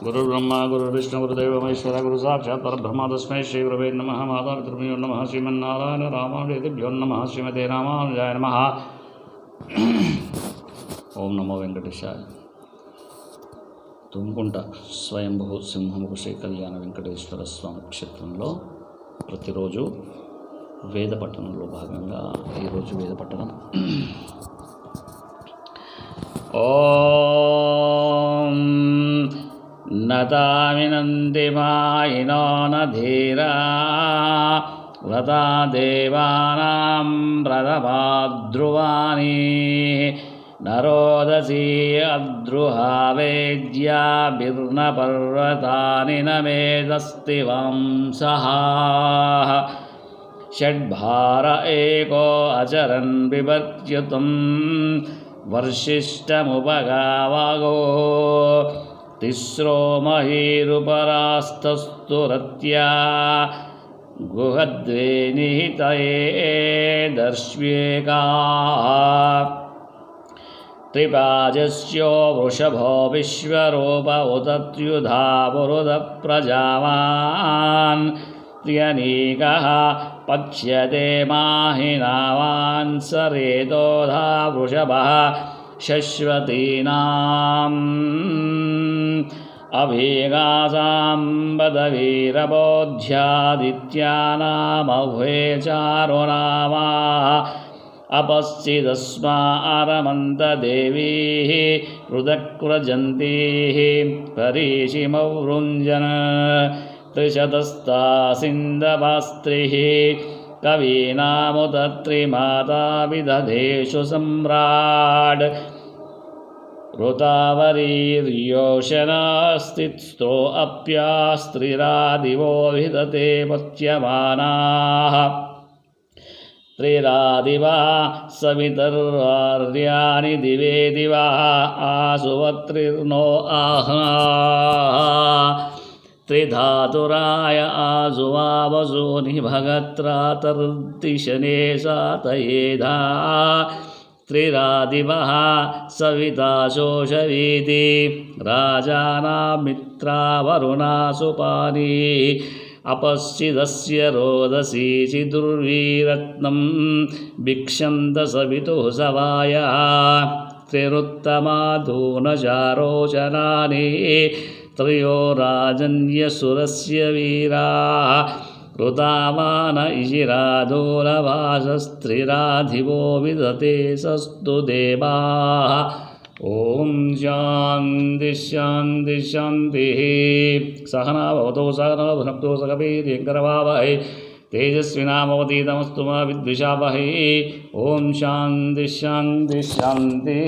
गुरुर्ब्रह्मा गुरुर्विष्णु गुरुदेव महेश्वर गुरु साक्षात् परब्रह्म तस्मै श्री गुरवे नमः मातापितृभ्यो नमः श्रीमन्नारायण रामानुजेभ्यो नमः श्रीमते रामानुजाय नमः। ओम नमो वेंकटेशाय। తుమ్ముకుంట స్వయంభూ సింహముఖ శ్రీ కళ్యాణ వెంకటేశ్వర స్వామి క్షేత్రంలో ప్రతిరోజు వేద పఠనంలో భాగంగా ఈరోజు వేద పఠనం ఓం నతామినంతి మాయినో నధీరా వ్రతా దేవానాం ప్రథమాద్రువాణి నరోదసీ అద్రుహావేద్యా బిర్న పర్వతాని నమేదస్తి వంశః షడ్భార ఏకో అచరన్ బిభర్త్యుతం వర్షిష్టముపగావగో తిస్రో మహీరుపరాస్తస్తు రత్యా గుహద్వే నిహితయే దర్శ్యేకా त्रिपाजस्यो वृषभो विश्वरूप उतत्युधा पुरुध प्रजावान् त्र्यनीकः पच्यते माहिनावान् सरेतोधा वृषभः शश्वतीनाम् अभिगासां बदवीरबोध्यादित्यानामभ्ये चारुनामा अपश्चिदस्मारमन्तदेवीः हृदक्रजन्तीः परीशिमवृञ्जन त्रिशतस्तासिन्दभास्त्रिः कवीनामुदत्रिमाता विदधेषु सम्राट् ऋतावरीर्योषनास्तित्स्त्रो अप्यास्त्रिरादिवो विदते पच्यमानाः त्रिरादिवा सवितर्वार्याणि दिवे दिवा आसुवत्रिर्नो आह्ना त्रिधातुराय आसुवावसूनि भगत्रातर्दिशने सातयेधा त्रिरादिवः सविता शोषवीति राजानां मित्रा वरुणा सुपानी अपश्चिदस्य रोदसी चिदुर्वीरत्नं भिक्षन्त सवितुः सवायः त्रिरुत्तमाधूनचारोचनानि त्रयो राजन्यसुरस्य वीराः ऋतामान इशिराधूलभासस्त्रिराधिवो विदते सस्तु देवाः। ओम शांति शांति शांति। सहना भवतु सहना भुनक्तु सह वीर्यङ्करवावहै तेजस्विनामवतीतमस्तु मा विद्विषावहै। ओम शांति शांति शांति।